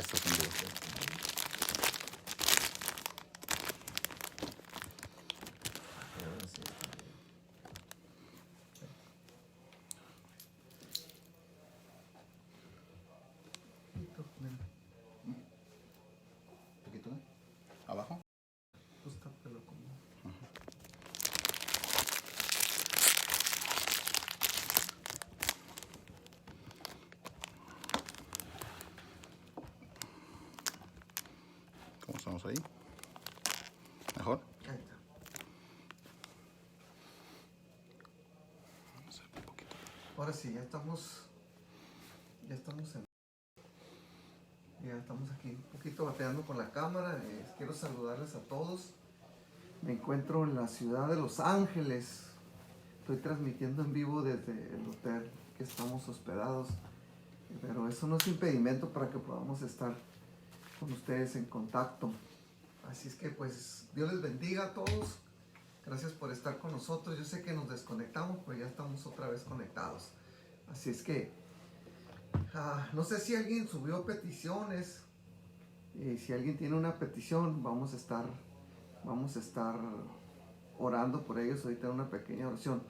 Ya está en vivo. Un poquito, ¿eh? Abajo. ¿Cómo estamos ahí? ¿Mejor? Ahí está. Vamos a hacer un poquito. Ahora sí, ya estamos aquí un poquito bateando con la cámara. Quiero saludarles a todos. Me encuentro en la ciudad de Los Ángeles. Estoy transmitiendo en vivo desde el hotel que estamos hospedados, pero eso no es impedimento para que podamos estar con ustedes en contacto. Así es que pues Dios les bendiga a todos. Gracias por estar con nosotros. Yo sé que nos desconectamos, pero ya estamos otra vez conectados. Así es que no sé si alguien subió peticiones. Si alguien tiene una petición, vamos a estar orando por ellos. Ahorita una pequeña oración.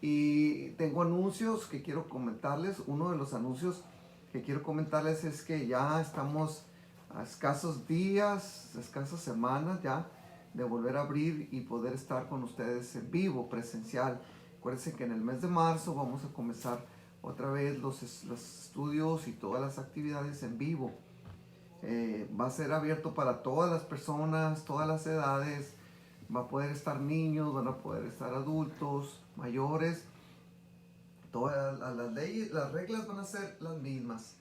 Y tengo anuncios que quiero comentarles. Uno de los anuncios que quiero comentarles es que ya estamos a escasos días, escasas semanas ya de volver a abrir y poder estar con ustedes en vivo, presencial. Acuérdense que en el mes de marzo vamos a comenzar otra vez los estudios y todas las actividades en vivo. Va a ser abierto para todas las personas, todas las edades. Va a poder estar niños, van a poder estar adultos, mayores. Todas las leyes, las reglas van a ser las mismas.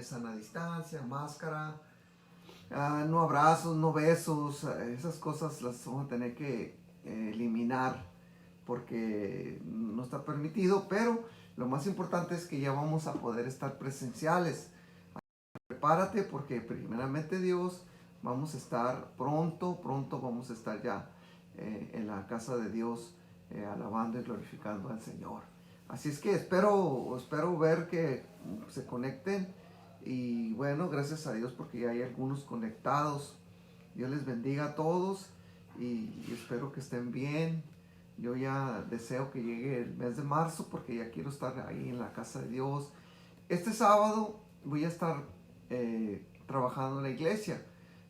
Sana distancia, máscara, no abrazos, no besos. Esas cosas las vamos a tener que eliminar porque no está permitido. Pero lo más importante es que ya vamos a poder estar presenciales. Prepárate porque primeramente Dios vamos a estar pronto vamos a estar ya en la casa de Dios alabando y glorificando al Señor. Así es que espero ver que se conecten y bueno, gracias a Dios porque ya hay algunos conectados. Dios les bendiga a todos y espero que estén bien. Yo ya deseo que llegue el mes de marzo porque ya quiero estar ahí en la casa de Dios. Este sábado voy a estar trabajando en la iglesia.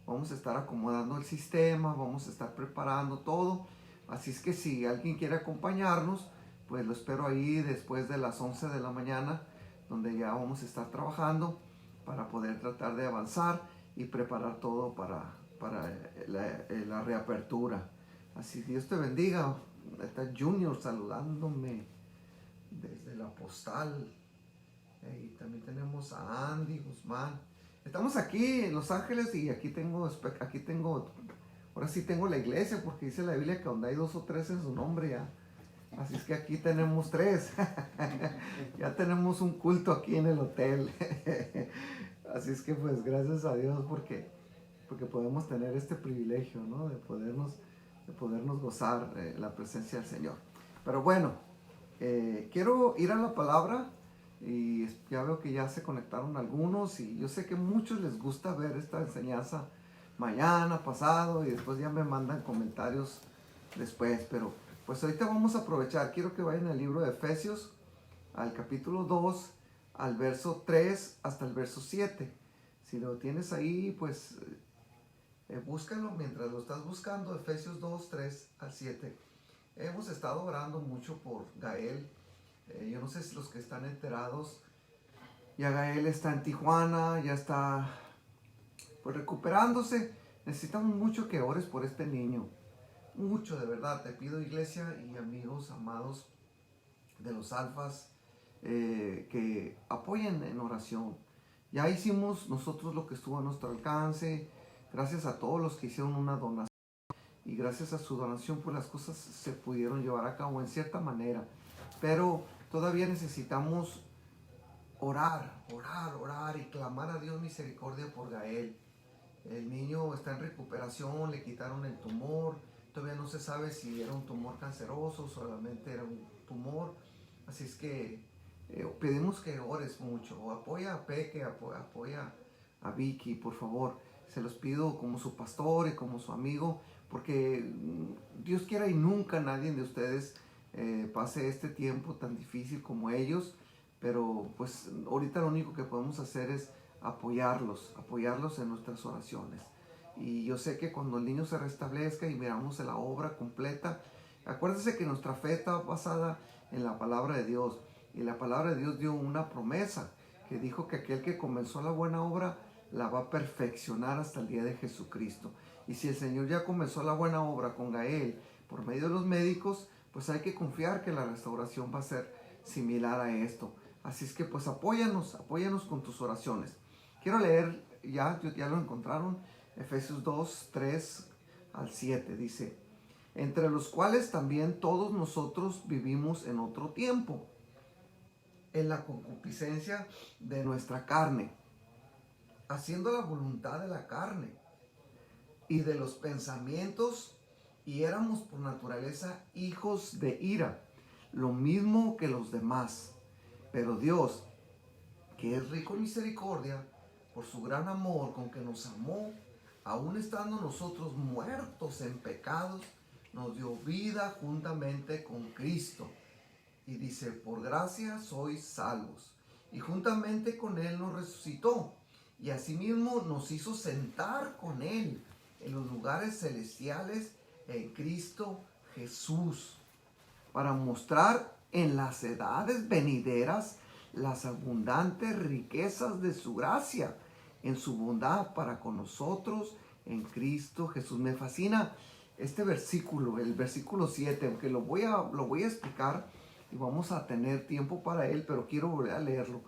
Vamos a estar acomodando el sistema, vamos a estar preparando todo. Así es que si alguien quiere acompañarnos, pues lo espero ahí después de las 11 de la mañana, donde ya vamos a estar trabajando para poder tratar de avanzar y preparar todo para la reapertura. Así Dios te bendiga. Está Junior saludándome desde la postal. Y también tenemos a Andy Guzmán. Estamos aquí en Los Ángeles y aquí tengo, ahora sí tengo la iglesia porque dice la Biblia que donde hay 2 o 3 en su nombre ya. Así es que aquí tenemos 3. Ya tenemos un culto aquí en el hotel. Así es que pues gracias a Dios porque podemos tener este privilegio, ¿no? De podernos gozar la presencia del Señor. Pero bueno, quiero ir a la palabra. Y ya veo que ya se conectaron algunos y yo sé que a muchos les gusta ver esta enseñanza mañana, pasado y después ya me mandan comentarios después, pero pues ahorita vamos a aprovechar. Quiero que vayan al libro de Efesios, al capítulo 2, al verso 3 hasta el verso 7. Si lo tienes ahí, pues búscalo mientras lo estás buscando. Efesios 2, 3 al 7. Hemos estado orando mucho por Gael. Yo no sé si los que están enterados, ya Gael está en Tijuana, ya está pues recuperándose. Necesitamos mucho que ores por este niño. Mucho, de verdad. Te pido, iglesia y amigos amados de los alfas, que apoyen en oración. Ya hicimos nosotros lo que estuvo a nuestro alcance. Gracias a todos los que hicieron una donación. Y gracias a su donación, pues las cosas se pudieron llevar a cabo en cierta manera. Pero todavía necesitamos orar y clamar a Dios misericordia por Gael. El niño está en recuperación, le quitaron el tumor, todavía no se sabe si era un tumor canceroso, solamente era un tumor. Así es que pedimos que ores mucho, apoya a Peque, apoya a Vicky, por favor. Se los pido como su pastor y como su amigo, porque Dios quiera y nunca nadie de ustedes pase este tiempo tan difícil como ellos, pero pues ahorita lo único que podemos hacer es apoyarlos en nuestras oraciones. Y yo sé que cuando el niño se restablezca y miramos la obra completa, acuérdense que nuestra fe está basada en la palabra de Dios, y la palabra de Dios dio una promesa que dijo que aquel que comenzó la buena obra la va a perfeccionar hasta el día de Jesucristo. Y si el Señor ya comenzó la buena obra con Gael por medio de los médicos, pues hay que confiar que la restauración va a ser similar a esto. Así es que pues apóyanos con tus oraciones. Quiero leer, ya lo encontraron, Efesios 2, 3 al 7, dice: entre los cuales también todos nosotros vivimos en otro tiempo, en la concupiscencia de nuestra carne, haciendo la voluntad de la carne y de los pensamientos, y éramos por naturaleza hijos de ira, lo mismo que los demás. Pero Dios, que es rico en misericordia, por su gran amor con que nos amó, aun estando nosotros muertos en pecados, nos dio vida juntamente con Cristo. Y dice: por gracia sois salvos. Y juntamente con Él nos resucitó, y asimismo nos hizo sentar con Él en los lugares celestiales en Cristo Jesús, para mostrar en las edades venideras las abundantes riquezas de su gracia, en su bondad para con nosotros en Cristo Jesús. Me fascina este versículo, el versículo 7, aunque lo voy a explicar y vamos a tener tiempo para él, pero quiero volver a leerlo.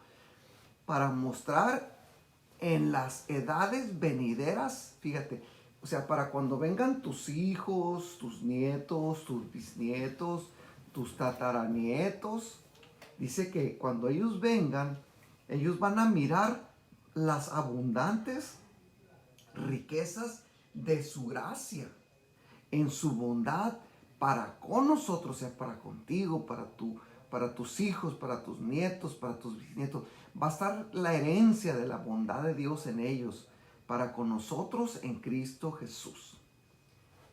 Para mostrar en las edades venideras, fíjate, o sea, para cuando vengan tus hijos, tus nietos, tus bisnietos, tus tataranietos, dice que cuando ellos vengan, ellos van a mirar las abundantes riquezas de su gracia, en su bondad para con nosotros, o sea, para contigo, para tus hijos, para tus nietos, para tus bisnietos. Va a estar la herencia de la bondad de Dios en ellos, para con nosotros en Cristo Jesús.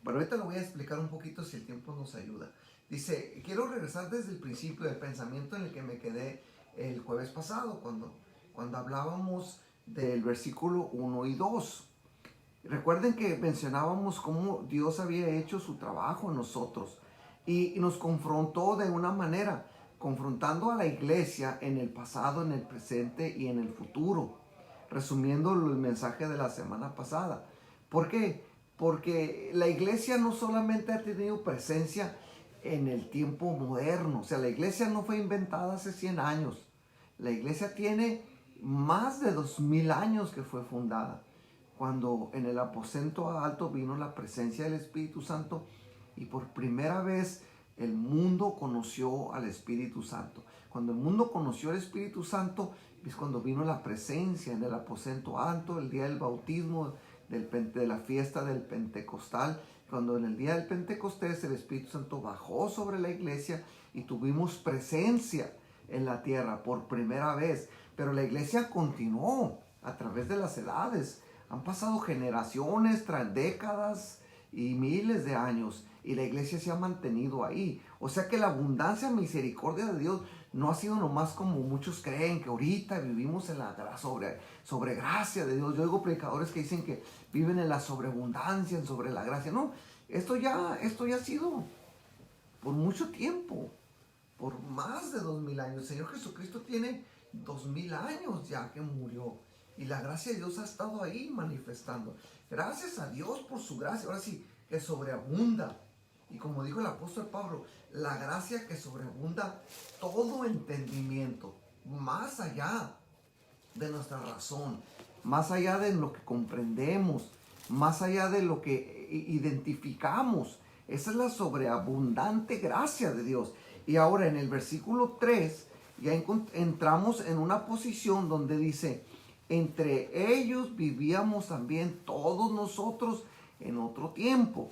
Pero ahorita lo voy a explicar un poquito si el tiempo nos ayuda. Dice, quiero regresar desde el principio del pensamiento en el que me quedé el jueves pasado, cuando hablábamos del versículo 1 y 2. Recuerden que mencionábamos cómo Dios había hecho su trabajo en nosotros y nos confrontó de una manera, confrontando a la iglesia en el pasado, en el presente y en el futuro. Resumiendo el mensaje de la semana pasada. ¿Por qué? Porque la iglesia no solamente ha tenido presencia en el tiempo moderno, o sea, la iglesia no fue inventada hace 100 años. La iglesia tiene más de 2000 años que fue fundada, cuando en el aposento alto vino la presencia del Espíritu Santo y por primera vez el mundo conoció al Espíritu Santo. Cuando el mundo conoció al Espíritu Santo es cuando vino la presencia en el aposento alto, el día del bautismo, de la fiesta del Pentecostal, cuando en el día del Pentecostés el Espíritu Santo bajó sobre la iglesia y tuvimos presencia en la tierra por primera vez. Pero la iglesia continuó a través de las edades. Han pasado generaciones, décadas y miles de años y la iglesia se ha mantenido ahí. O sea que la abundancia, misericordia de Dios no ha sido nomás como muchos creen, que ahorita vivimos en la sobre gracia de Dios. Yo oigo predicadores que dicen que viven en la sobreabundancia, sobre la gracia. No, esto ya ha sido por mucho tiempo, por más de 2000 años. El Señor Jesucristo tiene 2000 años ya que murió. Y la gracia de Dios ha estado ahí manifestando. Gracias a Dios por su gracia. Ahora sí, que sobreabunda. Y como dijo el apóstol Pablo, la gracia que sobreabunda todo entendimiento, más allá de nuestra razón, más allá de lo que comprendemos, más allá de lo que identificamos. Esa es la sobreabundante gracia de Dios. Y ahora en el versículo 3 ya entramos en una posición donde dice: entre ellos vivíamos también todos nosotros en otro tiempo,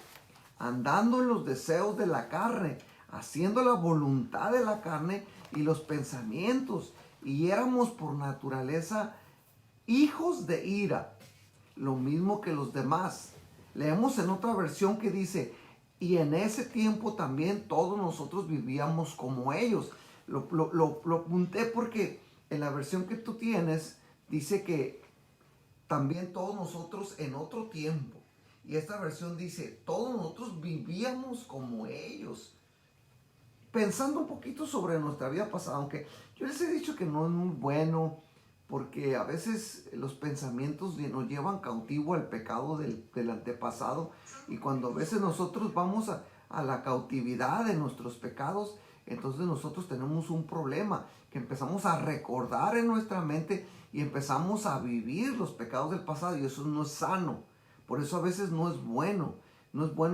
andando en los deseos de la carne, haciendo la voluntad de la carne y los pensamientos, y éramos por naturaleza hijos de ira, lo mismo que los demás. Leemos en otra versión que dice, y en ese tiempo también todos nosotros vivíamos como ellos. Lo apunté porque en la versión que tú tienes dice que también todos nosotros en otro tiempo. Y esta versión dice, todos nosotros vivíamos como ellos. Pensando un poquito sobre nuestra vida pasada, aunque yo les he dicho que no es muy bueno, porque a veces los pensamientos nos llevan cautivo al pecado del antepasado, y cuando a veces nosotros vamos a la cautividad de nuestros pecados, entonces nosotros tenemos un problema, que empezamos a recordar en nuestra mente y empezamos a vivir los pecados del pasado, y eso no es sano. Por eso a veces no es bueno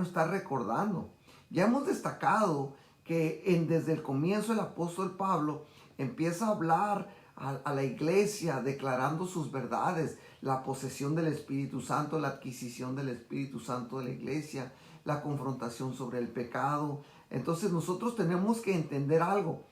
estar recordando. Ya hemos destacado que desde el comienzo el apóstol Pablo empieza a hablar a la iglesia declarando sus verdades, la posesión del Espíritu Santo, la adquisición del Espíritu Santo de la iglesia, la confrontación sobre el pecado. Entonces nosotros tenemos que entender algo.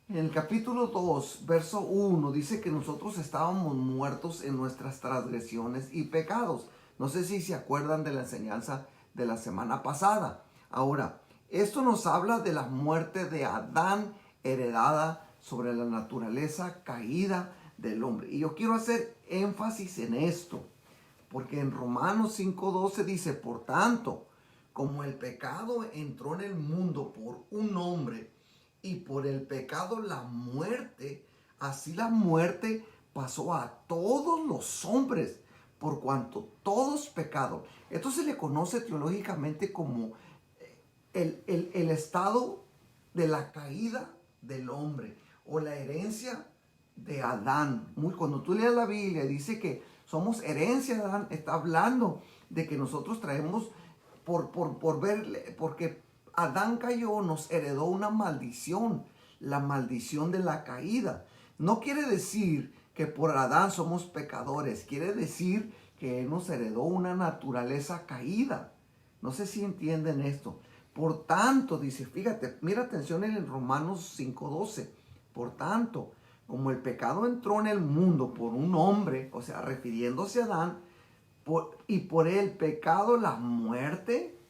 En el capítulo 2, verso 1, dice que nosotros estábamos muertos en nuestras transgresiones y pecados. No sé si se acuerdan de la enseñanza de la semana pasada. Ahora, esto nos habla de la muerte de Adán heredada sobre la naturaleza caída del hombre. Y yo quiero hacer énfasis en esto, porque en Romanos 5:12 dice, por tanto, como el pecado entró en el mundo por un hombre, y por el pecado la muerte, así la muerte pasó a todos los hombres, por cuanto todos pecaron. Esto se le conoce teológicamente como el estado de la caída del hombre, o la herencia de Adán. Cuando tú lees la Biblia, dice que somos herencia de Adán, está hablando de que nosotros traemos porque Adán cayó, nos heredó una maldición, la maldición de la caída. No quiere decir que por Adán somos pecadores, quiere decir que Él nos heredó una naturaleza caída. No sé si entienden esto. Por tanto, dice, fíjate, mira atención en Romanos 5:12. Por tanto, como el pecado entró en el mundo por un hombre, o sea, refiriéndose a Adán, y por el pecado la muerte,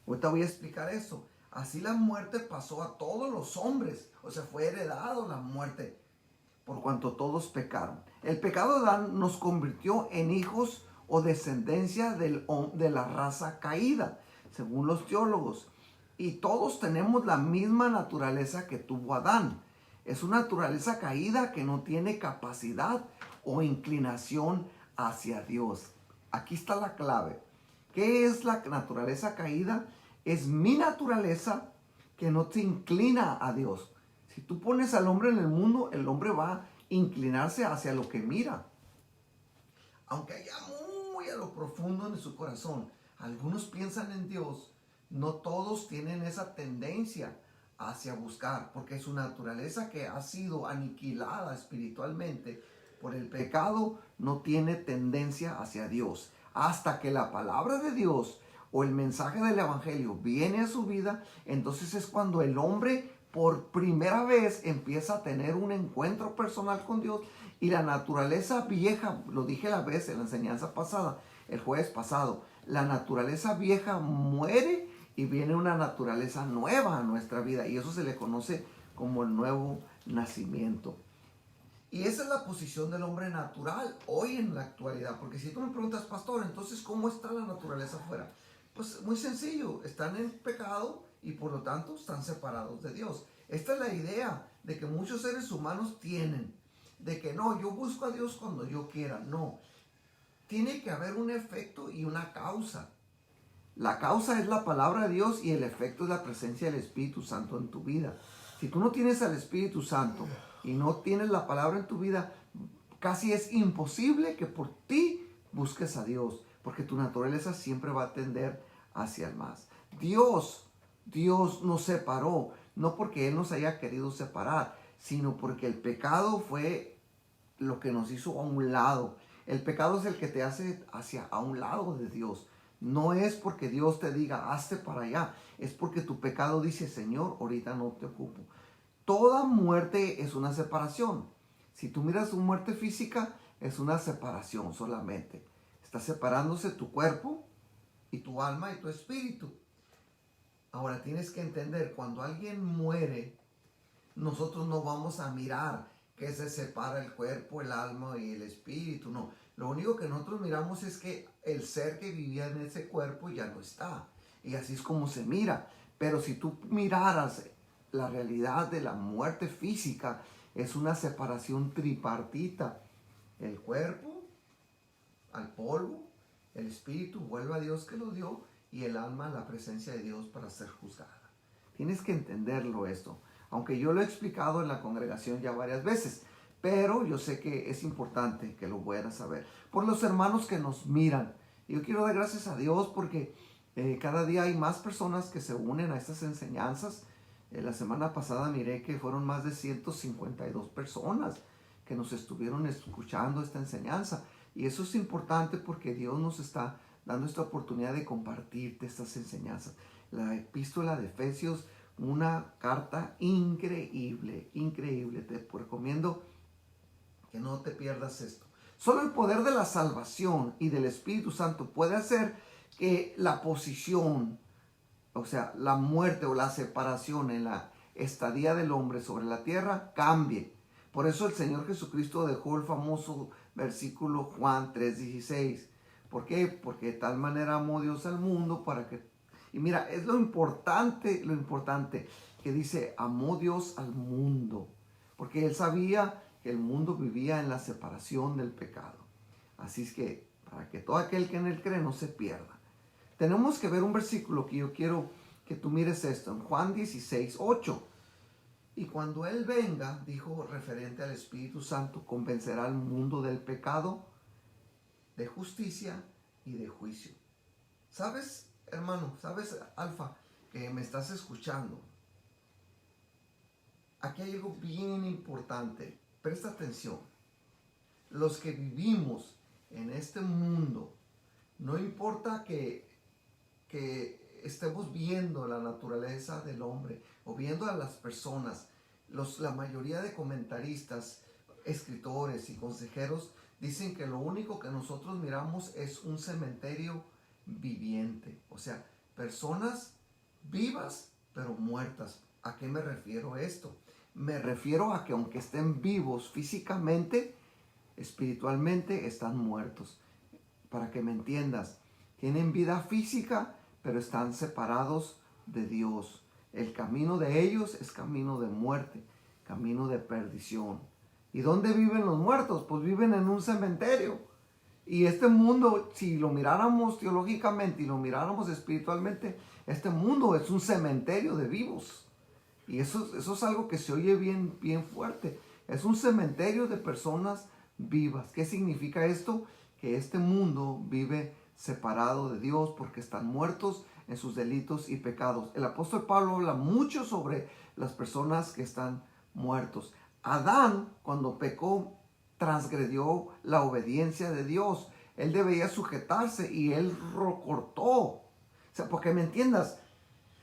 ahorita voy a explicar eso. Así la muerte pasó a todos los hombres, o sea, fue heredado la muerte, por cuanto todos pecaron. El pecado de Adán nos convirtió en hijos o descendencia de la raza caída, según los teólogos. Y todos tenemos la misma naturaleza que tuvo Adán. Es una naturaleza caída que no tiene capacidad o inclinación hacia Dios. Aquí está la clave. ¿Qué es la naturaleza caída? Es mi naturaleza que no se inclina a Dios. Si tú pones al hombre en el mundo, el hombre va a inclinarse hacia lo que mira. Aunque haya muy a lo profundo en su corazón, algunos piensan en Dios, no todos tienen esa tendencia hacia buscar, porque su naturaleza que ha sido aniquilada espiritualmente por el pecado no tiene tendencia hacia Dios. Hasta que la palabra de Dios o el mensaje del evangelio viene a su vida, entonces es cuando el hombre por primera vez empieza a tener un encuentro personal con Dios, y la naturaleza vieja, lo dije la vez en la enseñanza pasada, el jueves pasado, la naturaleza vieja muere y viene una naturaleza nueva a nuestra vida, y eso se le conoce como el nuevo nacimiento. Y esa es la posición del hombre natural hoy en la actualidad. Porque si tú me preguntas, pastor, entonces ¿cómo está la naturaleza afuera? Pues muy sencillo, están en pecado y por lo tanto están separados de Dios. Esta es la idea de que muchos seres humanos tienen, de que no, yo busco a Dios cuando yo quiera. No, tiene que haber un efecto y una causa. La causa es la palabra de Dios y el efecto es la presencia del Espíritu Santo en tu vida. Si tú no tienes al Espíritu Santo y no tienes la palabra en tu vida, casi es imposible que por ti busques a Dios, porque tu naturaleza siempre va a tender hacia el más. Dios nos separó, no porque Él nos haya querido separar, sino porque el pecado fue lo que nos hizo a un lado. El pecado es el que te hace a un lado de Dios. No es porque Dios te diga, hazte para allá. Es porque tu pecado dice, Señor, ahorita no te ocupo. Toda muerte es una separación. Si tú miras su muerte física, es una separación solamente. Está separándose tu cuerpo y tu alma y tu espíritu. Ahora tienes que entender, cuando alguien muere, nosotros no vamos a mirar que se separa el cuerpo, el alma y el espíritu, no. Lo único que nosotros miramos es que el ser que vivía en ese cuerpo ya no está. Y así es como se mira. Pero si tú miraras la realidad de la muerte física, es una separación tripartita. El cuerpo al polvo, el espíritu vuelve a Dios que lo dio y el alma a la presencia de Dios para ser juzgada. Tienes que entenderlo esto. Aunque yo lo he explicado en la congregación ya varias veces, pero yo sé que es importante que lo puedan saber. Por los hermanos que nos miran, yo quiero dar gracias a Dios porque cada día hay más personas que se unen a estas enseñanzas. La semana pasada miré que fueron más de 152 personas que nos estuvieron escuchando esta enseñanza. Y eso es importante porque Dios nos está dando esta oportunidad de compartirte estas enseñanzas. La epístola de Efesios, una carta increíble, increíble. Te recomiendo que no te pierdas esto. Solo el poder de la salvación y del Espíritu Santo puede hacer que la posición, o sea, la muerte o la separación en la estadía del hombre sobre la tierra cambie. Por eso el Señor Jesucristo dejó el famoso versículo Juan 3:16. ¿Por qué? Porque de tal manera amó Dios al mundo para que... Y mira, es lo importante que dice, amó Dios al mundo. Porque Él sabía que el mundo vivía en la separación del pecado. Así es que, para que todo aquel que en Él cree no se pierda. Tenemos que ver un versículo que yo quiero que tú mires esto, en Juan 16:8. Y cuando Él venga, dijo referente al Espíritu Santo, convencerá al mundo del pecado, de justicia y de juicio. ¿Sabes, hermano? ¿Sabes, Alfa, que me estás escuchando? Aquí hay algo bien importante. Presta atención. Los que vivimos en este mundo, no importa que estemos viendo la naturaleza del hombre o viendo a las personas, la mayoría de comentaristas, escritores y consejeros dicen que lo único que nosotros miramos es un cementerio viviente, o sea, personas vivas pero muertas. ¿A qué me refiero esto? Me refiero a que aunque estén vivos físicamente, espiritualmente están muertos. Para que me entiendas, tienen vida física, pero están separados de Dios. El camino de ellos es camino de muerte, camino de perdición. ¿Y dónde viven los muertos? Pues viven en un cementerio. Y este mundo, si lo miráramos teológicamente y lo miráramos espiritualmente, este mundo es un cementerio de vivos. Y eso es algo que se oye bien, bien fuerte. Es un cementerio de personas vivas. ¿Qué significa esto? Que este mundo vive separado de Dios porque están muertos en sus delitos y pecados. El apóstol Pablo habla mucho sobre las personas que están muertos. Adán, cuando pecó, transgredió la obediencia de Dios. Él debía sujetarse y él cortó. O sea, porque me entiendas,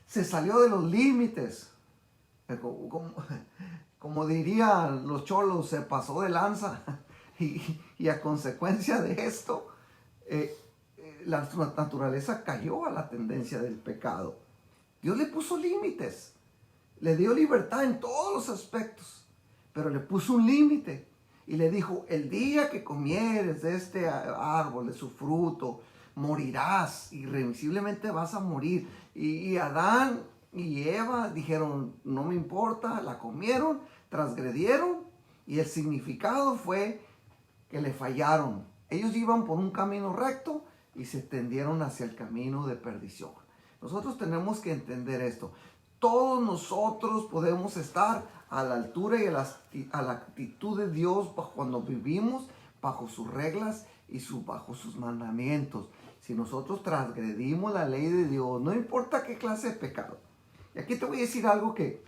se salió de los límites. Como dirían los cholos, se pasó de lanza. Y a consecuencia de esto, la naturaleza cayó a la tendencia del pecado. Dios le puso límites. Le dio libertad en todos los aspectos. Pero le puso un límite. Y le dijo, el día que comieres de este árbol, de su fruto, morirás. Irremisiblemente vas a morir. Y Adán y Eva dijeron, no me importa. La comieron, transgredieron. Y el significado fue que le fallaron. Ellos iban por un camino recto y se tendieron hacia el camino de perdición. Nosotros tenemos que entender esto. Todos nosotros podemos estar a la altura y a la actitud de Dios cuando vivimos bajo sus reglas y bajo sus mandamientos. Si nosotros transgredimos la ley de Dios, no importa qué clase de pecado. Y aquí te voy a decir algo que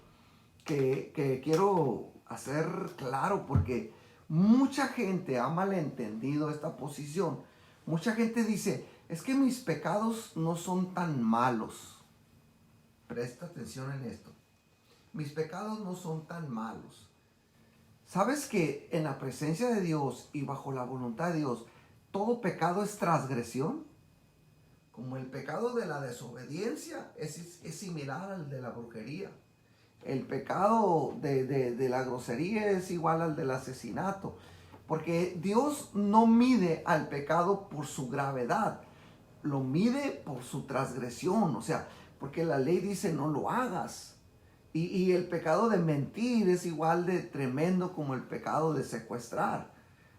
quiero hacer claro, porque mucha gente ha malentendido esta posición. Mucha gente dice, es que mis pecados no son tan malos. Presta atención en esto. Mis pecados no son tan malos. ¿Sabes que en la presencia de Dios y bajo la voluntad de Dios, todo pecado es transgresión? Como el pecado de la desobediencia es similar al de la brujería. El pecado de la grosería es igual al del asesinato. Porque Dios no mide al pecado por su gravedad, lo mide por su transgresión. O sea, porque la ley dice no lo hagas. Y el pecado de mentir es igual de tremendo como el pecado de secuestrar.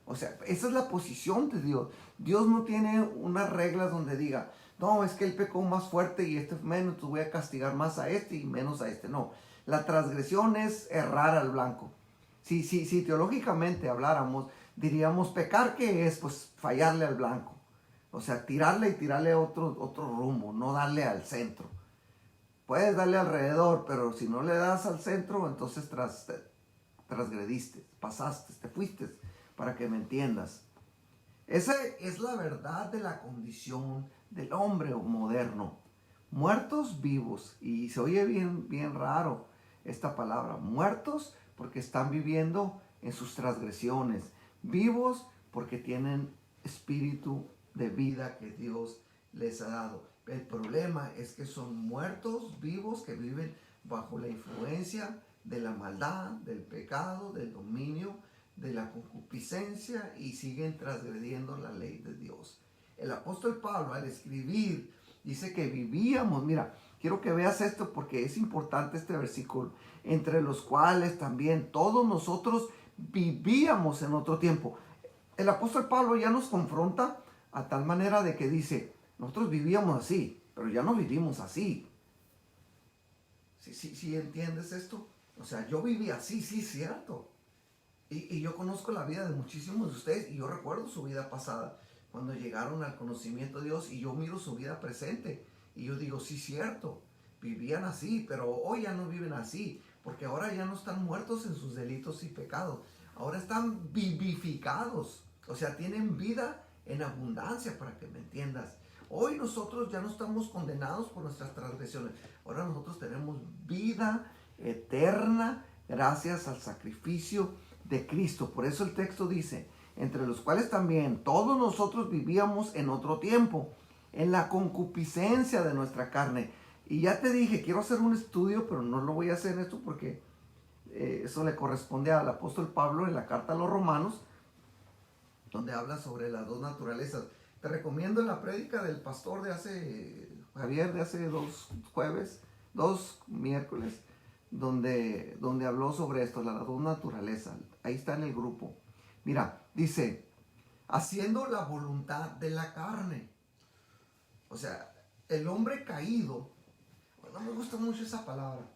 O sea, esa es la posición de Dios. Dios no tiene unas reglas donde diga, no, es que él pecó más fuerte y este menos, entonces voy a castigar más a este y menos a este. No, la transgresión es errar al blanco. Si teológicamente habláramos, diríamos pecar, ¿qué es? Pues fallarle al blanco. O sea, tirarle otro rumbo, no darle al centro. Puedes darle alrededor, pero si no le das al centro, entonces transgrediste, pasaste, te fuiste, para que me entiendas. Esa es la verdad de la condición del hombre moderno. Muertos vivos, y se oye bien raro esta palabra, muertos porque están viviendo en sus transgresiones, vivos porque tienen espíritu de vida que Dios les ha dado. El problema es que son muertos vivos que viven bajo la influencia de la maldad, del pecado, del dominio, de la concupiscencia y siguen transgrediendo la ley de Dios. El apóstol Pablo al escribir dice que vivíamos, mira, quiero que veas esto porque es importante este versículo, entre los cuales también todos nosotros vivíamos en otro tiempo. El apóstol Pablo ya nos confronta a tal manera de que dice, nosotros vivíamos así, pero ya no vivimos así. ¿Sí entiendes esto? O sea, yo viví así, sí, cierto. Y yo conozco la vida de muchísimos de ustedes y yo recuerdo su vida pasada, cuando llegaron al conocimiento de Dios, y yo miro su vida presente y yo digo, sí, cierto, vivían así, pero hoy ya no viven así, porque ahora ya no están muertos en sus delitos y pecados, ahora están vivificados, o sea, tienen vida en abundancia, para que me entiendas. Hoy nosotros ya no estamos condenados por nuestras transgresiones, ahora nosotros tenemos vida eterna gracias al sacrificio de Cristo. Por eso el texto dice, entre los cuales también todos nosotros vivíamos en otro tiempo, en la concupiscencia de nuestra carne. Y ya te dije, quiero hacer un estudio, pero no lo voy a hacer en esto porque eso le corresponde al apóstol Pablo en la carta a los Romanos, donde habla sobre las dos naturalezas. Te recomiendo la prédica del pastor de hace 2 miércoles, donde habló sobre esto, las dos naturalezas. Ahí está en el grupo. Mira, dice, haciendo la voluntad de la carne. O sea, el hombre caído, no me gusta mucho esa palabra.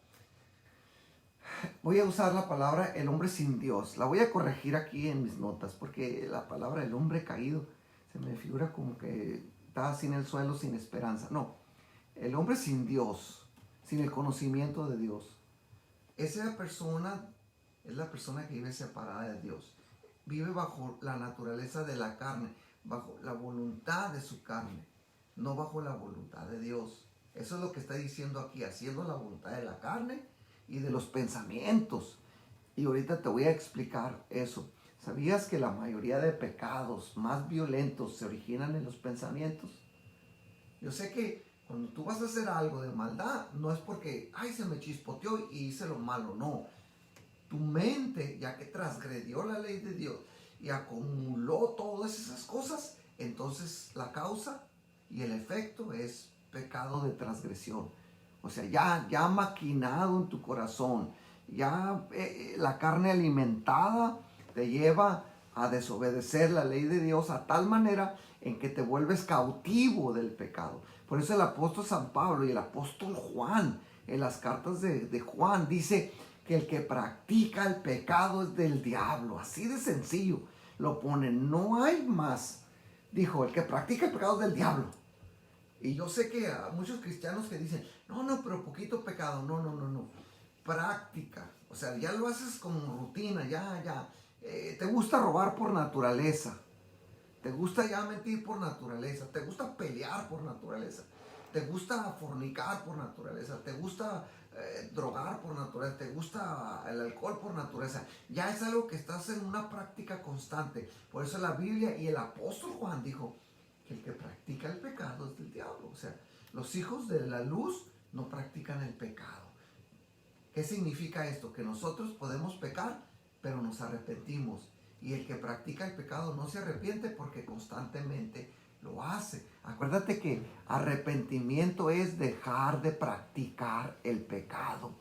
Voy a usar la palabra el hombre sin Dios. La voy a corregir aquí en mis notas, porque la palabra el hombre caído se me figura como que está sin el suelo, sin esperanza. No, el hombre sin Dios, sin el conocimiento de Dios. Esa persona es la persona que vive separada de Dios. Vive bajo la naturaleza de la carne, bajo la voluntad de su carne, no bajo la voluntad de Dios. Eso es lo que está diciendo aquí, haciendo la voluntad de la carne y de los pensamientos. Y ahorita te voy a explicar eso. ¿Sabías que la mayoría de pecados más violentos se originan en los pensamientos? Yo sé que cuando tú vas a hacer algo de maldad, no es porque, ay, se me chispoteó y hice lo malo, no. Tu mente, ya que transgredió la ley de Dios y acumuló todas esas cosas, entonces la causa y el efecto es pecado de transgresión. O sea, ya maquinado en tu corazón, ya la carne alimentada te lleva a desobedecer la ley de Dios a tal manera en que te vuelves cautivo del pecado. Por eso el apóstol San Pablo y el apóstol Juan, en las cartas de Juan, dice que el que practica el pecado es del diablo. Así de sencillo lo pone, no hay más. Dijo, el que practica el pecado es del diablo. Y yo sé que hay muchos cristianos que dicen, no, pero poquito pecado. No. Práctica. O sea, ya lo haces como rutina, ya. Te gusta robar por naturaleza. Te gusta ya mentir por naturaleza. Te gusta pelear por naturaleza. Te gusta fornicar por naturaleza. Te gusta drogar por naturaleza, te gusta el alcohol por naturaleza. Ya es algo que estás en una práctica constante. Por eso la Biblia y el apóstol Juan dijo que el que practica el pecado es del diablo. O sea, los hijos de la luz no practican el pecado. ¿Qué significa esto? Que nosotros podemos pecar, pero nos arrepentimos. Y el que practica el pecado no se arrepiente porque constantemente lo hace. Acuérdate que arrepentimiento es dejar de practicar el pecado.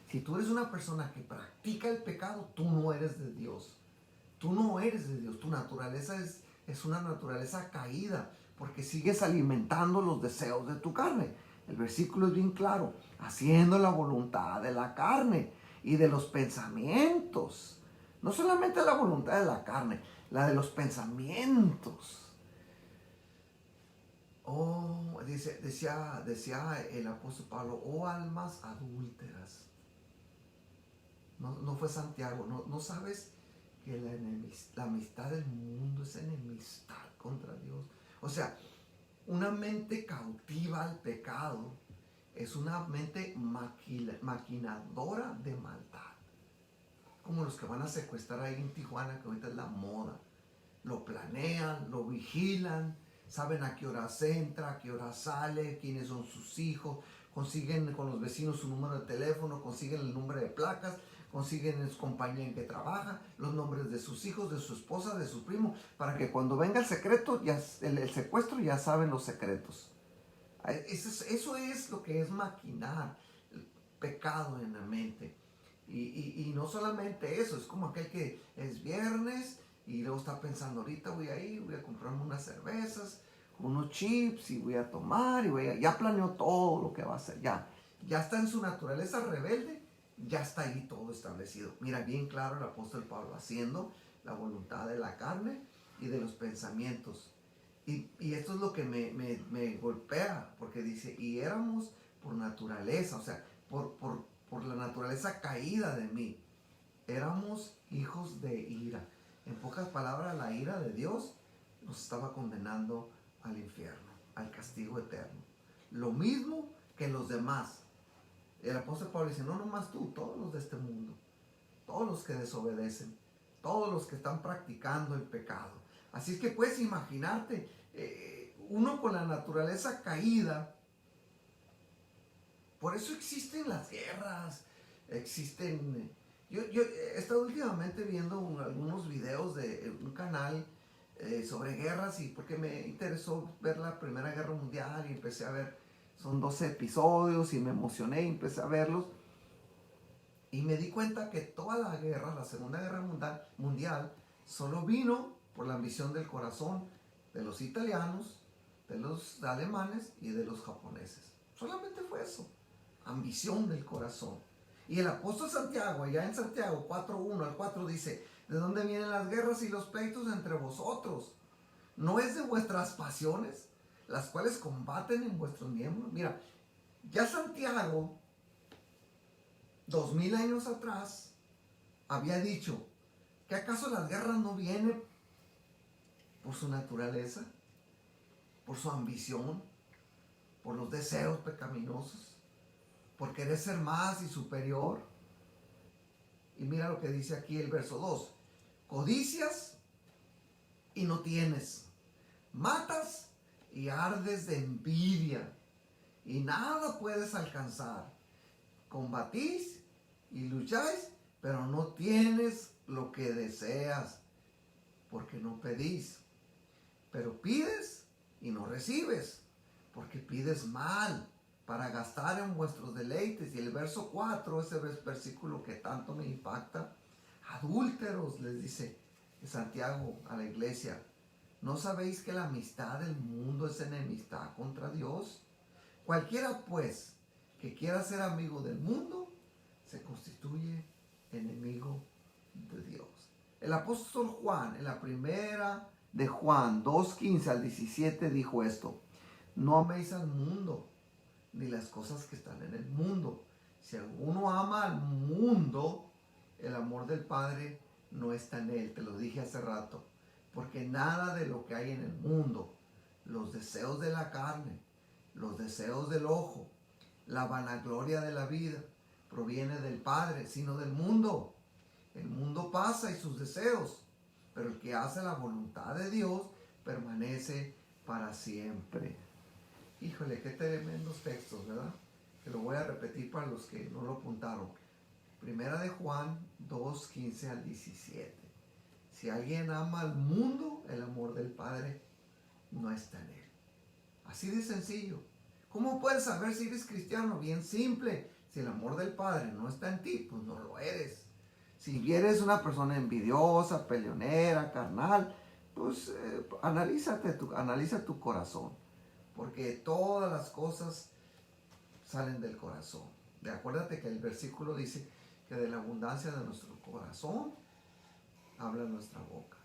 Si tú eres una persona que practica el pecado, tú no eres de Dios. Tú no eres de Dios. Tu naturaleza es una naturaleza caída porque sigues alimentando los deseos de tu carne. El versículo es bien claro. Haciendo la voluntad de la carne y de los pensamientos. No solamente la voluntad de la carne, la de los pensamientos. Oh, decía el apóstol Pablo, oh almas adúlteras. No fue Santiago, no sabes que la amistad del mundo es enemistad contra Dios. O sea, una mente cautiva al pecado es una mente maquinadora de maldad. Como los que van a secuestrar ahí en Tijuana, que ahorita es la moda. Lo planean, lo vigilan, saben a qué hora entra, a qué hora sale, quiénes son sus hijos, consiguen con los vecinos su número de teléfono, consiguen el número de placas, consiguen en su compañía en que trabaja, los nombres de sus hijos, de su esposa, de su primo, para que cuando venga el secreto, el secuestro, ya saben los secretos. Eso es lo que es maquinar el pecado en la mente. Y no solamente eso, es como aquel que es viernes y luego está pensando, ahorita voy a ir, voy a comprarme unas cervezas, unos chips y voy a tomar y ya planeó todo lo que va a hacer, ya está en su naturaleza rebelde, ya está ahí todo establecido. Mira, bien claro el apóstol Pablo, haciendo la voluntad de la carne y de los pensamientos. Y esto es lo que me golpea, porque dice, y éramos por naturaleza, o sea, por la naturaleza caída de mí, éramos hijos de ira. En pocas palabras, la ira de Dios nos estaba condenando al infierno, al castigo eterno. Lo mismo que los demás. El apóstol Pablo dice, no nomás tú, todos los de este mundo, todos los que desobedecen, todos los que están practicando el pecado. Así es que puedes imaginarte, uno con la naturaleza caída. Por eso existen las guerras, existen... Yo he estado últimamente viendo algunos videos de un canal sobre guerras y porque me interesó ver la Primera Guerra Mundial y empecé a ver, son 12 episodios y me emocioné y empecé a verlos. Y me di cuenta que toda la guerra, la Segunda Guerra Mundial, solo vino por la ambición del corazón de los italianos, de los alemanes y de los japoneses. Solamente fue eso. Ambición del corazón. Y el apóstol Santiago, allá en Santiago 4:1 al 4 dice, ¿de dónde vienen las guerras y los pleitos entre vosotros? ¿No es de vuestras pasiones, las cuales combaten en vuestros miembros? Mira, ya Santiago, 2000 años atrás, había dicho, ¿que acaso las guerras no vienen por su naturaleza, por su ambición, por los deseos pecaminosos? Por querer ser más y superior. Y mira lo que dice aquí el verso 2. Codicias y no tienes. Matas y ardes de envidia. Y nada puedes alcanzar. Combatís y lucháis, pero no tienes lo que deseas, porque no pedís. Pero pides y no recibes, porque pides mal, para gastar en vuestros deleites. Y el verso 4, ese versículo que tanto me impacta, adúlteros, les dice Santiago a la iglesia, ¿no sabéis que la amistad del mundo es enemistad contra Dios? Cualquiera pues que quiera ser amigo del mundo, se constituye enemigo de Dios. El apóstol Juan, en la primera de Juan 2:15 al 17, dijo esto, no améis al mundo, ni las cosas que están en el mundo. Si alguno ama al mundo, el amor del Padre no está en él. Te lo dije hace rato. Porque nada de lo que hay en el mundo, los deseos de la carne, los deseos del ojo, la vanagloria de la vida, proviene del Padre, sino del mundo. El mundo pasa y sus deseos, pero el que hace la voluntad de Dios permanece para siempre. Híjole, qué tremendos textos, ¿verdad? Que lo voy a repetir para los que no lo apuntaron. Primera de Juan 2, 15 al 17. Si alguien ama al mundo, el amor del Padre no está en él. Así de sencillo. ¿Cómo puedes saber si eres cristiano? Bien simple. Si el amor del Padre no está en ti, pues no lo eres. Si eres una persona envidiosa, peleonera, carnal, pues analiza tu corazón. Porque todas las cosas salen del corazón. Acuérdate que el versículo dice que de la abundancia de nuestro corazón habla nuestra boca.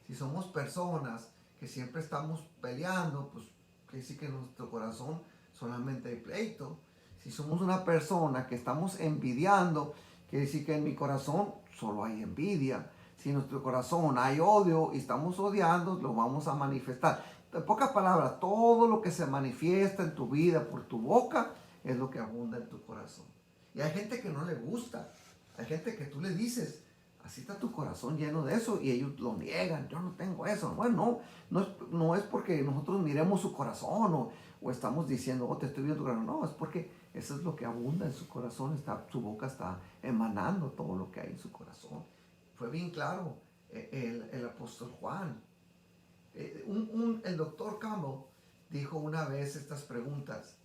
Si somos personas que siempre estamos peleando, pues quiere decir que en nuestro corazón solamente hay pleito. Si somos una persona que estamos envidiando, quiere decir que en mi corazón solo hay envidia. Si en nuestro corazón hay odio y estamos odiando, lo vamos a manifestar. En pocas palabras, todo lo que se manifiesta en tu vida por tu boca es lo que abunda en tu corazón. Y hay gente que no le gusta. Hay gente que tú le dices, así está tu corazón lleno de eso, y ellos lo niegan. Yo no tengo eso. Bueno, no es porque nosotros miremos su corazón o estamos diciendo, te estoy viendo tu corazón. No, es porque eso es lo que abunda en su corazón. Su boca está emanando todo lo que hay en su corazón. Fue bien claro el apóstol Juan. El doctor Campbell dijo una vez estas preguntas.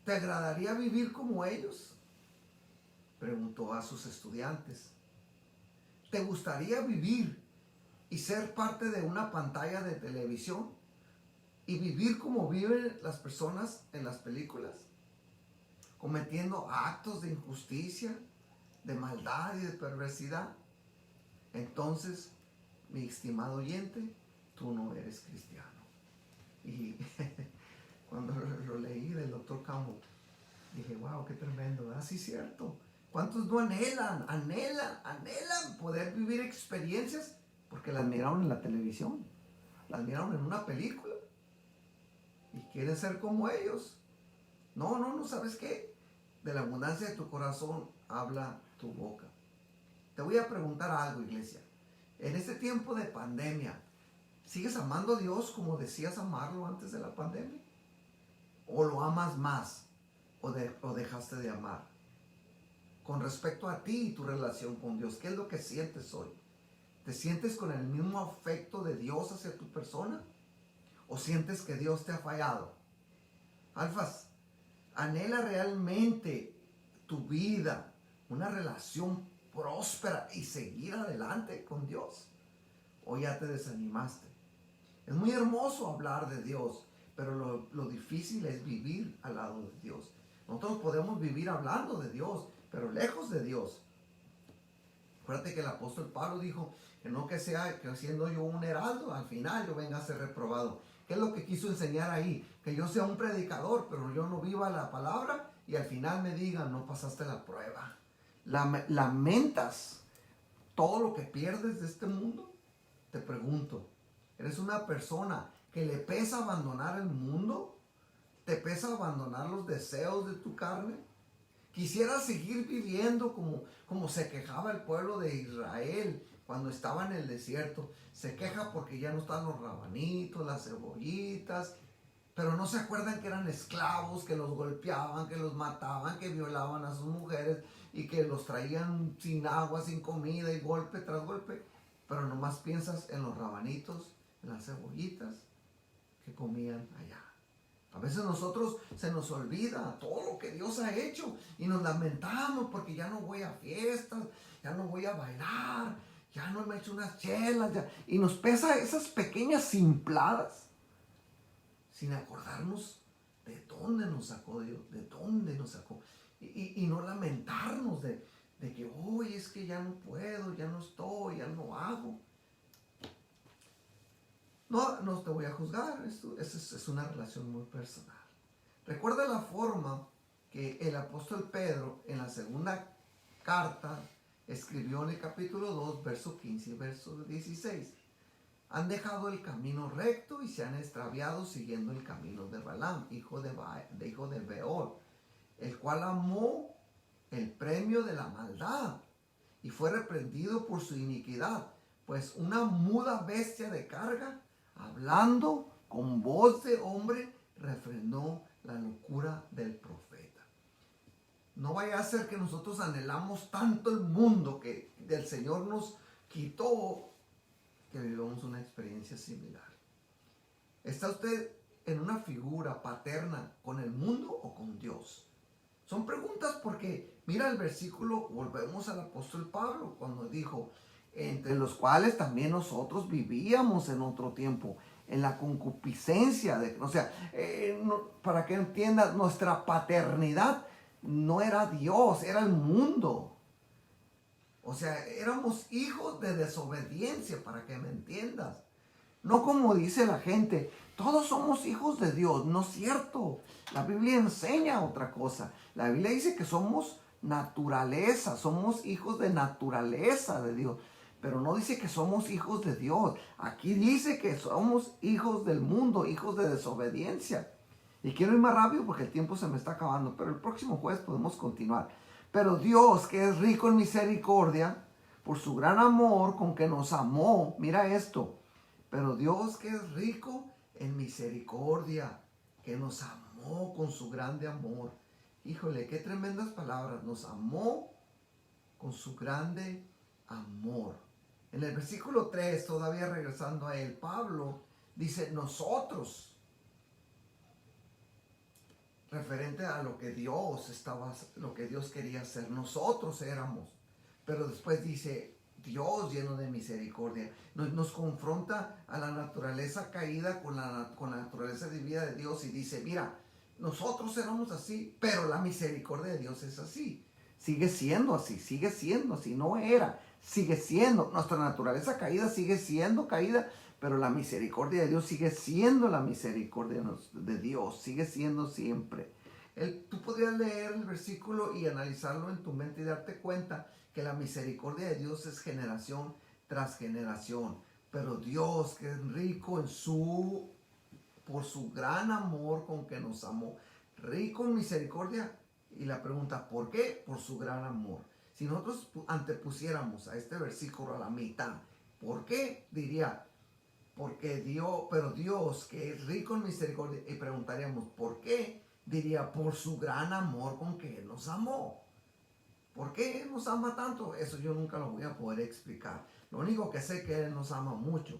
¿Te agradaría vivir como ellos?, preguntó a sus estudiantes. ¿Te gustaría vivir y ser parte de una pantalla de televisión y vivir como viven las personas en las películas, cometiendo actos de injusticia, de maldad y de perversidad? Entonces, mi estimado oyente, tú no eres cristiano. Y cuando lo leí del doctor Campbell, dije, wow, qué tremendo, ¿verdad? Sí, cierto. ¿Cuántos no anhelan poder vivir experiencias? Porque las miraron en la televisión, las miraron en una película y quieren ser como ellos. No, ¿sabes qué? De la abundancia de tu corazón habla tu boca. Te voy a preguntar algo, iglesia. En este tiempo de pandemia, ¿sigues amando a Dios como decías amarlo antes de la pandemia? ¿O lo amas más? ¿O dejaste de amar? Con respecto a ti y tu relación con Dios, ¿qué es lo que sientes hoy? ¿Te sientes con el mismo afecto de Dios hacia tu persona? ¿O sientes que Dios te ha fallado? Alfas, anhela realmente tu vida, una relación próspera y seguir adelante con Dios. ¿O ya te desanimaste? Es muy hermoso hablar de Dios, pero lo difícil es vivir al lado de Dios. Nosotros podemos vivir hablando de Dios, pero lejos de Dios. Acuérdate que el apóstol Pablo dijo que no que sea que siendo yo un heraldo, al final yo venga a ser reprobado. ¿Qué es lo que quiso enseñar ahí? Que yo sea un predicador, pero yo no viva la palabra y al final me digan, no pasaste la prueba. ¿Lamentas todo lo que pierdes de este mundo? Te pregunto, ¿eres una persona que le pesa abandonar el mundo? ¿Te pesa abandonar los deseos de tu carne? ¿Quisieras seguir viviendo como se quejaba el pueblo de Israel cuando estaba en el desierto? Se queja porque ya no están los rabanitos, las cebollitas, pero no se acuerdan que eran esclavos, que los golpeaban, que los mataban, que violaban a sus mujeres y que los traían sin agua, sin comida y golpe tras golpe. Pero nomás piensas en los rabanitos, en las cebollitas que comían allá. A veces nosotros se nos olvida todo lo que Dios ha hecho y nos lamentamos porque ya no voy a fiestas, ya no voy a bailar, ya no me he hecho unas chelas, y nos pesa esas pequeñas simpladas sin acordarnos de dónde nos sacó Dios, de dónde nos sacó, y no lamentarnos de que hoy es que ya no puedo, ya no estoy, ya no hago. No te voy a juzgar, es una relación muy personal. Recuerda la forma que el apóstol Pedro en la segunda carta escribió en el capítulo 2, verso 15 y verso 16. Han dejado el camino recto y se han extraviado siguiendo el camino de Balaam, hijo de Beor, el cual amó el premio de la maldad y fue reprendido por su iniquidad, pues una muda bestia de carga, hablando con voz de hombre, refrenó la locura del profeta. No vaya a ser que nosotros anhelamos tanto el mundo que el Señor nos quitó, que vivamos una experiencia similar. ¿Está usted en una figura paterna con el mundo o con Dios? Son preguntas porque, mira el versículo, volvemos al apóstol Pablo, cuando dijo, entre los cuales también nosotros vivíamos en otro tiempo, en la concupiscencia, para que entiendas, nuestra paternidad no era Dios, era el mundo. O sea, éramos hijos de desobediencia, para que me entiendas. No como dice la gente, todos somos hijos de Dios. No es cierto. La Biblia enseña otra cosa. La Biblia dice que somos naturaleza, somos hijos de naturaleza de Dios. Pero no dice que somos hijos de Dios. Aquí dice que somos hijos del mundo, hijos de desobediencia. Y quiero ir más rápido porque el tiempo se me está acabando, pero el próximo jueves podemos continuar. Pero Dios, que es rico en misericordia, por su gran amor con que nos amó, mira esto, pero Dios, que es rico en misericordia, que nos amó con su grande amor. Híjole, qué tremendas palabras. Nos amó con su grande amor. En el versículo 3, todavía regresando a él, Pablo dice nosotros, referente a lo que Dios quería hacer. Nosotros éramos. Pero después dice, Dios lleno de misericordia. Nos confronta a la naturaleza caída con la naturaleza divina de Dios y dice, mira, nosotros éramos así, pero la misericordia de Dios es así. Sigue siendo así, no era, sigue siendo. Nuestra naturaleza caída sigue siendo caída, pero la misericordia de Dios sigue siendo la misericordia de Dios, sigue siendo siempre. Tú podrías leer el versículo y analizarlo en tu mente y darte cuenta que la misericordia de Dios es generación tras generación. Pero Dios, que es rico por su gran amor con que nos amó, rico en misericordia. Y la pregunta, ¿por qué? Por su gran amor. Si nosotros antepusiéramos a este versículo a la mitad, ¿por qué? Diría, porque Dios, que es rico en misericordia, y preguntaríamos, ¿por qué? Diría, por su gran amor con que Él nos amó. ¿Por qué Él nos ama tanto? Eso yo nunca lo voy a poder explicar. Lo único que sé es que Él nos ama mucho.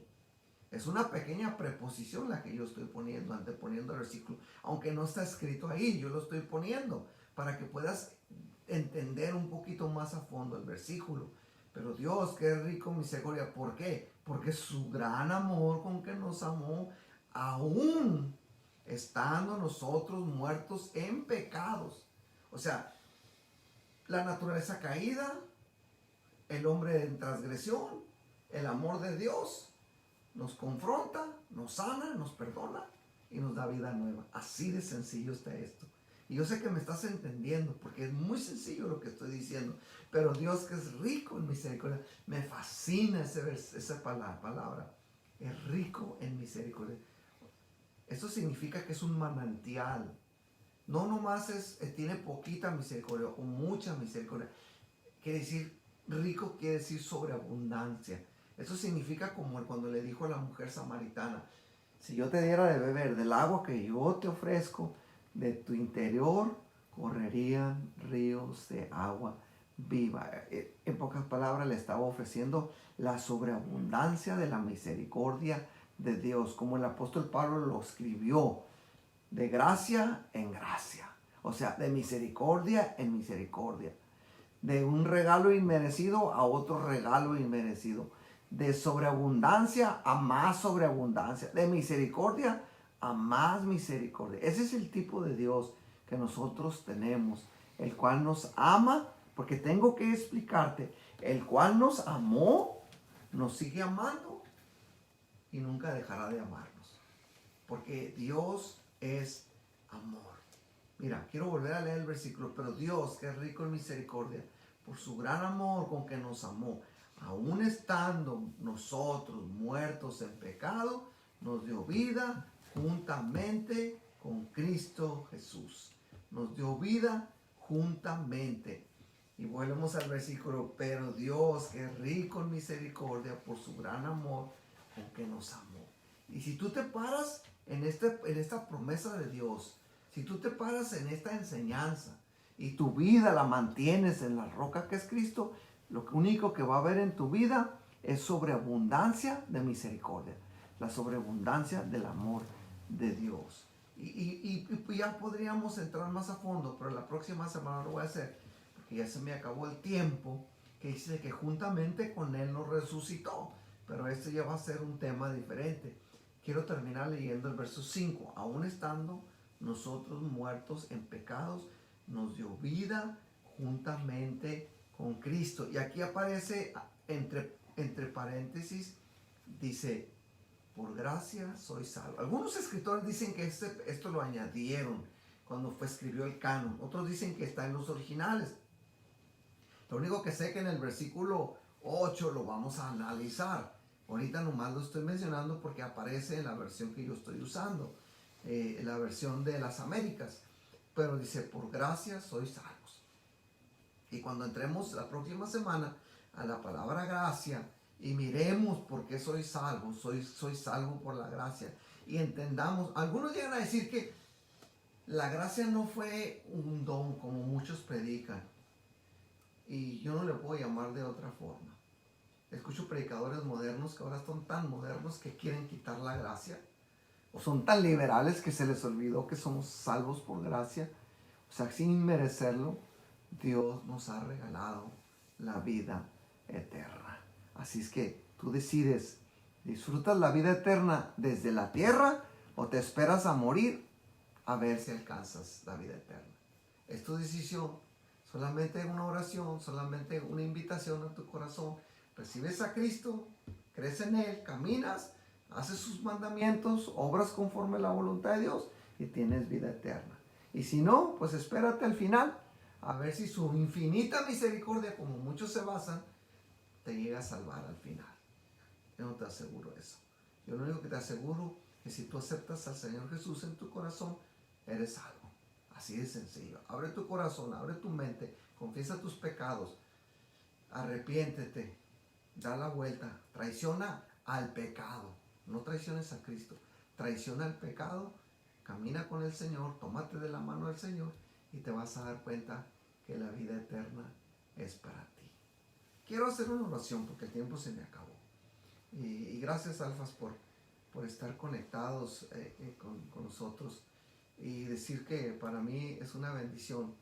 Es una pequeña preposición la que yo estoy anteponiendo el versículo. Aunque no está escrito ahí, yo lo estoy poniendo para que puedas entender un poquito más a fondo el versículo. Pero Dios, que es rico en misericordia, ¿por qué? Porque su gran amor con que nos amó, aún estando nosotros muertos en pecados. O sea, la naturaleza caída, el hombre en transgresión, el amor de Dios nos confronta, nos sana, nos perdona y nos da vida nueva. Así de sencillo está esto. Y yo sé que me estás entendiendo porque es muy sencillo lo que estoy diciendo. Pero Dios, que es rico en misericordia, me fascina esa palabra. Es rico en misericordia. Eso significa que es un manantial. No nomás tiene poquita misericordia o mucha misericordia. Quiere decir, rico quiere decir sobreabundancia. Eso significa como cuando le dijo a la mujer samaritana, si yo te diera de beber del agua que yo te ofrezco, de tu interior correrían ríos de agua viva. En pocas palabras le estaba ofreciendo la sobreabundancia de la misericordia de Dios, como el apóstol Pablo lo escribió, de gracia en gracia, o sea, de misericordia en misericordia, de un regalo inmerecido a otro regalo inmerecido, de sobreabundancia a más sobreabundancia, de misericordia a más misericordia. Ese es el tipo de Dios que nosotros tenemos, el cual nos ama, porque tengo que explicarte, el cual nos amó, nos sigue amando y nunca dejará de amarnos, porque Dios es amor. Mira, quiero volver a leer el versículo, pero Dios, que es rico en misericordia, por su gran amor con que nos amó, aún estando nosotros muertos en pecado, nos dio vida juntamente con Cristo Jesús. nos dio vida juntamente. Y volvemos al versículo, pero Dios, que es rico en misericordia por su gran amor, con que nos amó. Y si tú te paras en esta promesa de Dios, si tú te paras en esta enseñanza y tu vida la mantienes en la roca que es Cristo, lo único que va a haber en tu vida es sobreabundancia de misericordia, la sobreabundancia del amor de Dios. Y ya podríamos entrar más a fondo, pero la próxima semana lo voy a hacer, porque ya se me acabó el tiempo, que dice que juntamente con Él nos resucitó. Pero este ya va a ser un tema diferente. Quiero terminar leyendo el verso 5. Aún estando nosotros muertos en pecados, nos dio vida juntamente con Cristo. Y aquí aparece entre paréntesis, dice, por gracia soy salvo. Algunos escritores dicen que esto lo añadieron cuando escribió el canon. Otros dicen que está en los originales. Lo único que sé que en el versículo 8 lo vamos a analizar. Ahorita nomás lo estoy mencionando porque aparece en la versión que yo estoy usando, la versión de las Américas. Pero dice, por gracia sois salvos. Y cuando entremos la próxima semana a la palabra gracia y miremos por qué soy salvo, soy salvo por la gracia. Y entendamos, algunos llegan a decir que la gracia no fue un don como muchos predican. Y yo no le puedo llamar de otra forma. Escucho predicadores modernos que ahora son tan modernos que quieren quitar la gracia. O son tan liberales que se les olvidó que somos salvos por gracia. O sea, sin merecerlo, Dios nos ha regalado la vida eterna. Así es que tú decides, ¿disfrutas la vida eterna desde la tierra o te esperas a morir a ver si alcanzas la vida eterna? Es tu decisión. Solamente una oración, solamente una invitación a tu corazón. Recibes a Cristo, crees en Él, caminas, haces sus mandamientos, obras conforme a la voluntad de Dios y tienes vida eterna. Y si no, pues espérate al final, a ver si su infinita misericordia, como muchos se basan, te llega a salvar al final. Yo no te aseguro eso. Yo lo único que te aseguro es que si tú aceptas al Señor Jesús en tu corazón, eres salvo. Así de sencillo. Abre tu corazón, abre tu mente, confiesa tus pecados, arrepiéntete, da la vuelta, traiciona al pecado. No traiciones a Cristo, traiciona al pecado, camina con el Señor, tómate de la mano del Señor y te vas a dar cuenta que la vida eterna es para ti. Quiero hacer una oración porque el tiempo se me acabó. Y gracias, Alfas, por estar conectados con nosotros. Y decir que para mí es una bendición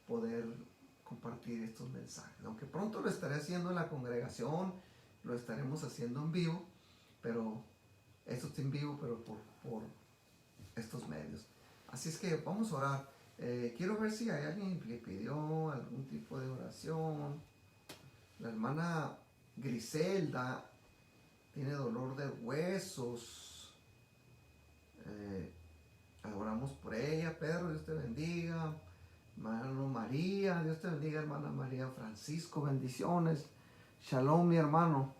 poder compartir estos mensajes. Aunque pronto lo estaré haciendo en la congregación, lo estaremos haciendo en vivo, pero esto está en vivo, pero por estos medios. Así es que vamos a orar. Quiero ver si hay alguien que pidió algún tipo de oración. La hermana Griselda tiene dolor de huesos. Oramos por ella. Pedro, Dios te bendiga. Hermano María, Dios te bendiga. Hermana María Francisco, bendiciones. Shalom, mi hermano.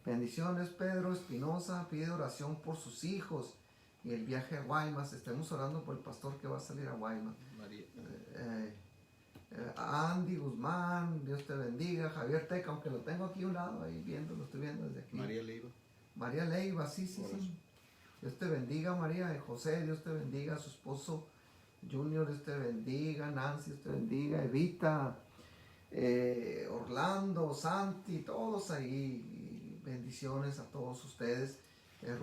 Bendiciones. Pedro Espinosa pide oración por sus hijos y el viaje a Guaymas. Estemos orando por el pastor que va a salir a Guaymas. Andy Guzmán, Dios te bendiga. Javier Teca, aunque lo tengo aquí a un lado, ahí viendo, lo estoy viendo desde aquí. María Leiva, sí. Dios te bendiga, María. José, Dios te bendiga. Su esposo Junior, Dios te bendiga. Nancy, Dios te bendiga. Evita, Orlando, Santi, todos ahí. Bendiciones a todos ustedes.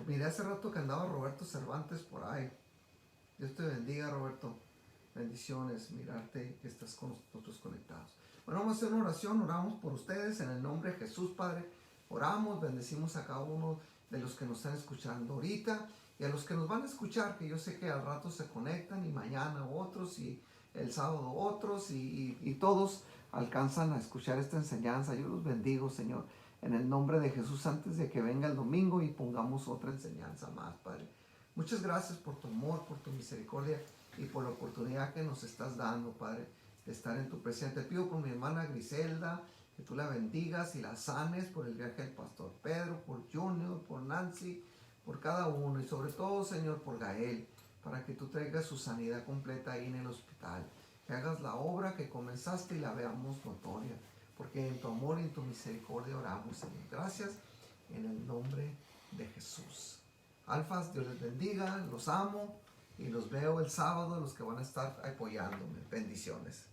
Miré hace rato que andaba Roberto Cervantes por ahí. Dios te bendiga, Roberto. Bendiciones, mirarte que estás con nosotros conectados. Bueno, vamos a hacer una oración. Oramos por ustedes en el nombre de Jesús, Padre. Oramos, bendecimos a cada uno de los que nos están escuchando ahorita y a los que nos van a escuchar, que yo sé que al rato se conectan y mañana otros y el sábado otros y todos alcanzan a escuchar esta enseñanza. Yo los bendigo, Señor, en el nombre de Jesús, antes de que venga el domingo y pongamos otra enseñanza más, Padre. Muchas gracias por tu amor, por tu misericordia y por la oportunidad que nos estás dando, Padre, de estar en tu presencia. Te pido por mi hermana Griselda, que tú la bendigas y la sanes por el viaje del pastor Pedro, por Junior, por Nancy, por cada uno y sobre todo, Señor, por Gael, para que tú traigas su sanidad completa ahí en el hospital. que hagas la obra que comenzaste y la veamos notoria, porque en tu amor y en tu misericordia oramos, Señor. Gracias en el nombre de Jesús. Alfas, Dios les bendiga, los amo y los veo el sábado, los que van a estar apoyándome. Bendiciones.